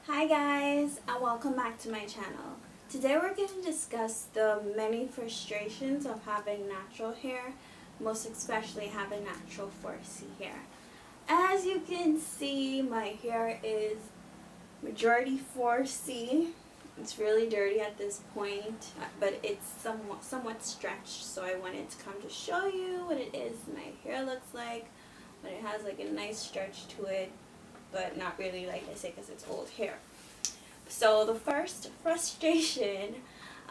Hi guys, and welcome back to my channel. Today we're going to discuss the many frustrations of having natural hair, most especially having natural 4C hair. As you can see, my hair is majority 4C. It's really dirty at this point, but it's somewhat stretched, so I wanted to come to show you what it is my hair looks like when it has like a nice stretch to it, but not really, like I say, because it's old hair. So the first frustration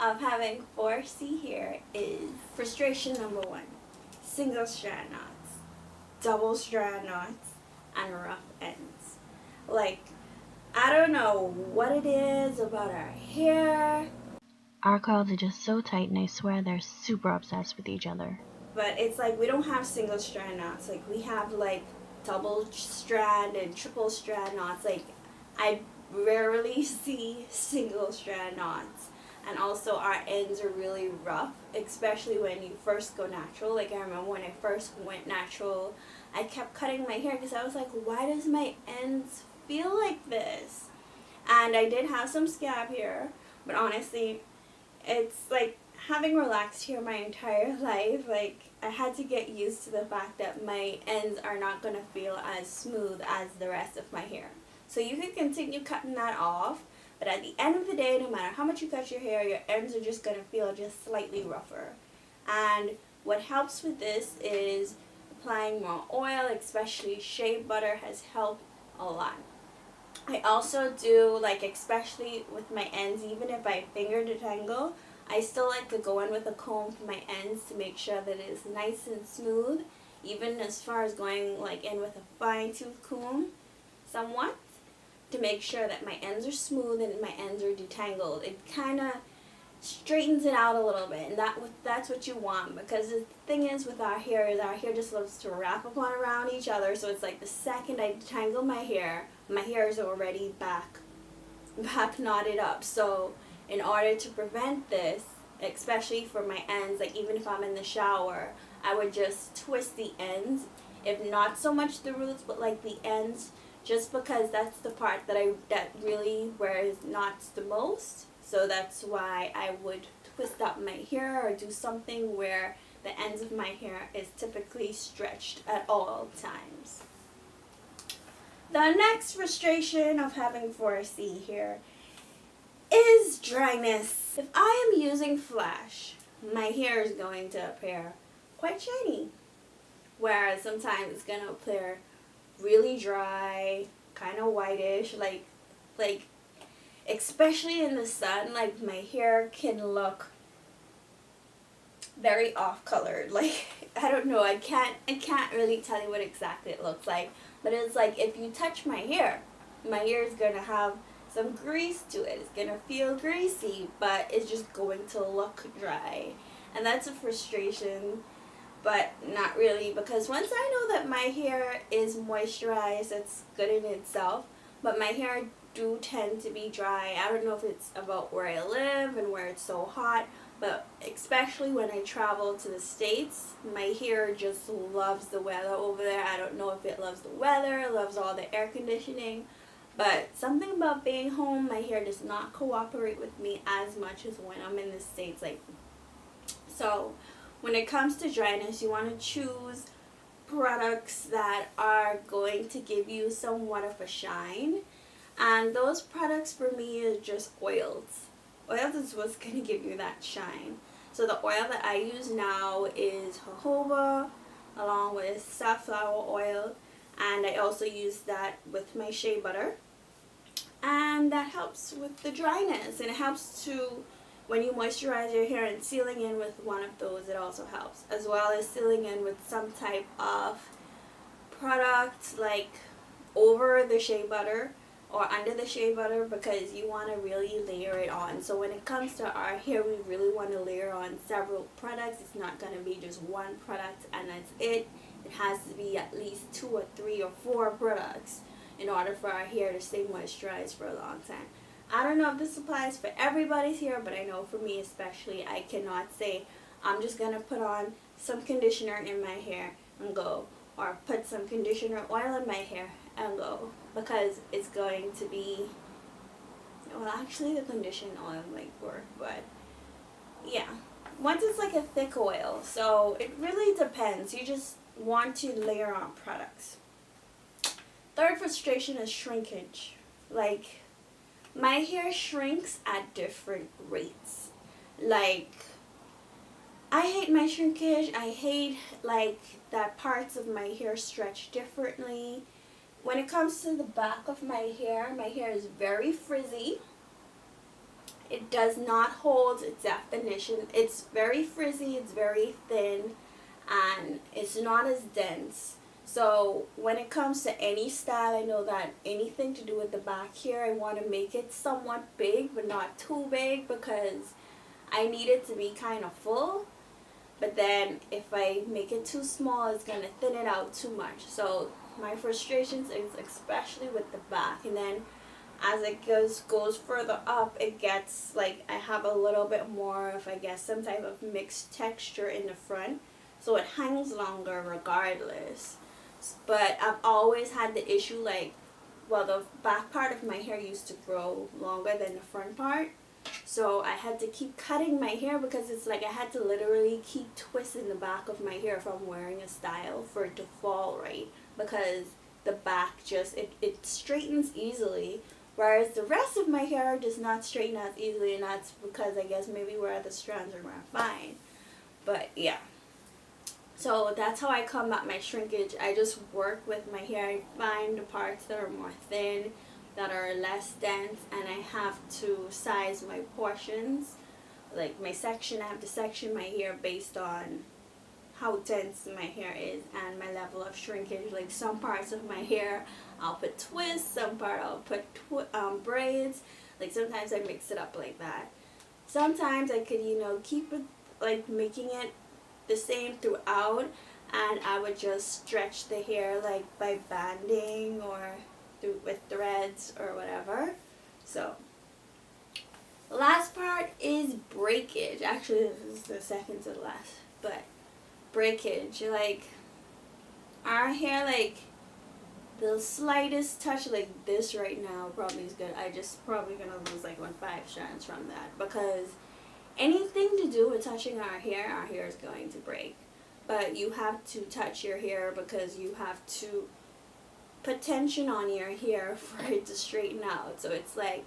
of having 4C hair is frustration number one: single strand knots, double strand knots, and rough ends. Like, I don't know what it is about our hair, Our coils are just so tight, and I swear they're super obsessed with each other. but it's like we don't have single strand knots. Like, we have like double strand and triple strand knots. Like, I rarely see single strand knots. And also our ends are really rough, especially when you first go natural. Like, I remember when I first went natural, I kept cutting my hair because I was like, why does my ends feel like this? And I did have some scab hair, but honestly, it's like having relaxed hair my entire life. Like, I had to get used to the fact that my ends are not going to feel as smooth as the rest of my hair. So you can continue cutting that off, but at the end of the day, no matter how much you cut your hair, your ends are just going to feel just slightly rougher. And what helps with this is applying more oil, especially shea butter has helped a lot. I also do, like, especially with my ends, even if I finger detangle, I still like to go in with a comb for my ends to make sure that it is nice and smooth, even as far as going like in with a fine tooth comb somewhat, to make sure that my ends are smooth and my ends are detangled. It kind of straightens it out a little bit, and that's what you want, because the thing is with our hair is our hair just loves to wrap upon around each other. So it's like the second I detangle my hair is already back knotted up. So in order to prevent this, especially for my ends, like even if I'm in the shower, I would just twist the ends, if not so much the roots, but like the ends, just because that's the part that really where it knots the most. So that's why I would twist up my hair or do something where the ends of my hair is typically stretched at all times. The next frustration of having 4C hair is dryness. If I am using flash, my hair is going to appear quite shiny, whereas sometimes it's going to appear really dry, kind of whitish, like especially in the sun, like my hair can look very off colored. Like, I don't know, I can't really tell you what exactly it looks like, but it's like if you touch my hair is going to have some grease to it. It's going to feel greasy, but it's just going to look dry. And that's a frustration, but not really, because once I know that my hair is moisturized, it's good in itself, but my hair do tend to be dry. I don't know if it's about where I live and where it's so hot, but especially when I travel to the States, my hair just loves the weather over there. I don't know if it loves the weather, loves all the air conditioning, but something about being home, my hair does not cooperate with me as much as when I'm in the States. Like, so when it comes to dryness, you want to choose products that are going to give you somewhat of a shine. And those products for me is just oils. Oils is what's going to give you that shine. So the oil that I use now is jojoba along with safflower oil. And I also use that with my shea butter. And that helps with the dryness. And it helps to, when you moisturize your hair and sealing in with one of those, it also helps. As well as sealing in with some type of product like over the shea butter or under the shea butter, because you want to really layer it on. So when it comes to our hair, we really want to layer on several products. It's not going to be just one product and that's it. It has to be at least 2 or 3 or 4 products in order for our hair to stay moisturized for a long time. I don't know if this applies for everybody's hair, but I know for me especially, I cannot say I'm just going to put on some conditioner in my hair and go, or put some conditioner oil in my hair and go, because it's going to be well, actually the conditioner oil might work, but yeah. Once it's like a thick oil, so it really depends. You just want to layer on products. Third frustration is shrinkage. Like, my hair shrinks at different rates. Like, I hate my shrinkage. I hate like that parts of my hair stretch differently. When it comes to the back of my hair is very frizzy. It does not hold its definition. It's very frizzy, it's very thin, and it's not as dense. So when it comes to any style, I know that anything to do with the back here, I want to make it somewhat big, but not too big, because I need it to be kind of full. But then if I make it too small, it's going to thin it out too much. So my frustrations is especially with the back. And then as it goes further up, it gets like I have a little bit more of, I guess, some type of mixed texture in the front, so it hangs longer regardless. But I've always had the issue, like, well, the back part of my hair used to grow longer than the front part, so I had to keep cutting my hair, because it's like I had to literally keep twisting the back of my hair if I'm wearing a style for it to fall right, because the back just it straightens easily, whereas the rest of my hair does not straighten as easily, and that's because I guess maybe where the strands are more fine. But yeah. So that's how I combat my shrinkage. I just work with my hair. I find the parts that are more thin, that are less dense, and I have to size my portions. Like my section, I have to section my hair based on how dense my hair is and my level of shrinkage. Like some parts of my hair I'll put twists, some part I'll put braids. Like sometimes I mix it up like that. Sometimes I could, keep it like making it the same throughout, and I would just stretch the hair like by banding or with threads or whatever. So the last part is breakage. Actually, this is the second to the last, but breakage, like our hair, like the slightest touch like this right now probably is good. I just probably gonna lose like 5 strands from that, because anything to do with touching our hair is going to break. But you have to touch your hair, because you have to put tension on your hair for it to straighten out. So it's like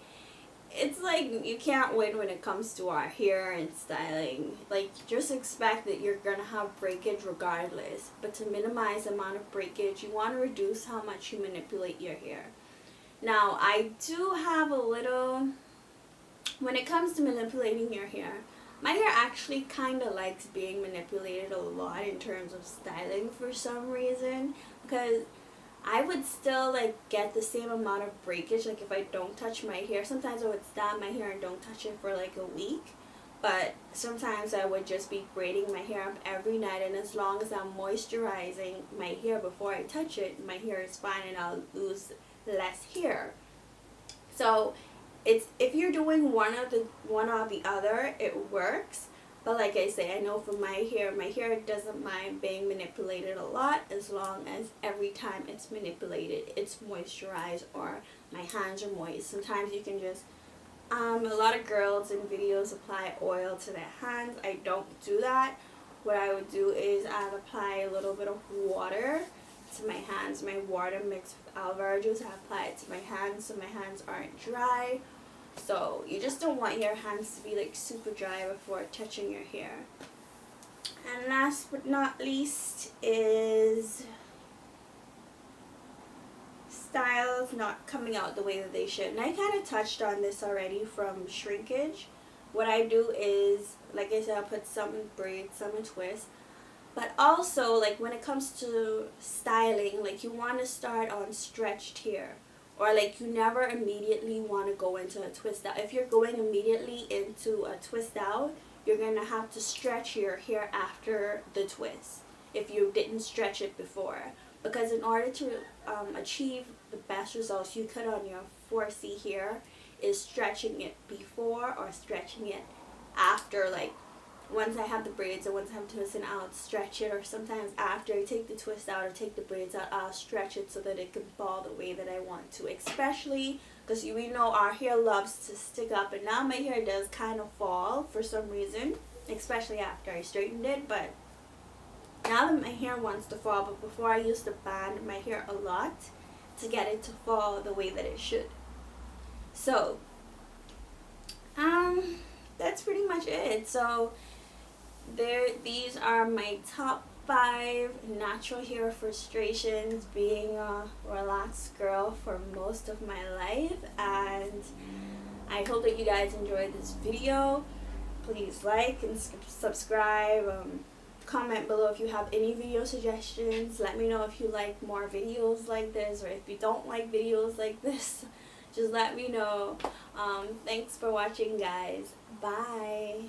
you can't win when it comes to our hair and styling. Like, just expect that you're gonna have breakage regardless. But to minimize the amount of breakage, you want to reduce how much you manipulate your hair. Now, I do have a little, when it comes to manipulating your hair, my hair actually kind of likes being manipulated a lot in terms of styling for some reason, because I would still like get the same amount of breakage like if I don't touch my hair. Sometimes I would style my hair and don't touch it for like a week, but sometimes I would just be braiding my hair up every night, and as long as I'm moisturizing my hair before I touch it, my hair is fine and I'll lose less hair. So it's, if you're doing one or the other, it works. But like I say, I know for my hair doesn't mind being manipulated a lot, as long as every time it's manipulated, it's moisturized or my hands are moist. Sometimes you can just, a lot of girls in videos apply oil to their hands. I don't do that. What I would do is I'd apply a little bit of water to my hands. My water mixed with aloe vera juice, I apply it to my hands so my hands aren't dry. So you just don't want your hands to be like super dry before touching your hair. And last but not least is styles not coming out the way that they should. And I kind of touched on this already from shrinkage. What I do is, like I said, I'll put some in braids, some in twists. But also, like when it comes to styling, like you want to start on stretched hair. Or like you never immediately want to go into a twist out. If you're going immediately into a twist out, you're going to have to stretch your hair after the twist if you didn't stretch it before. Because in order to achieve the best results you could on your 4C hair is stretching it before or stretching it after. Like once I have the braids or once I'm twisting, I'll stretch it, or sometimes after I take the twist out or take the braids out, I'll stretch it so that it can fall the way that I want to, especially because we know our hair loves to stick up, and now my hair does kind of fall for some reason, especially after I straightened it. But now that my hair wants to fall, but before I used to band my hair a lot to get it to fall the way that it should. So that's pretty much it. So these are my top 5 natural hair frustrations, being a relaxed girl for most of my life. And I hope that you guys enjoyed this video. Please like and subscribe. Comment below if you have any video suggestions. Let me know if you like more videos like this, or if you don't like videos like this, just let me know. Thanks for watching, guys. Bye.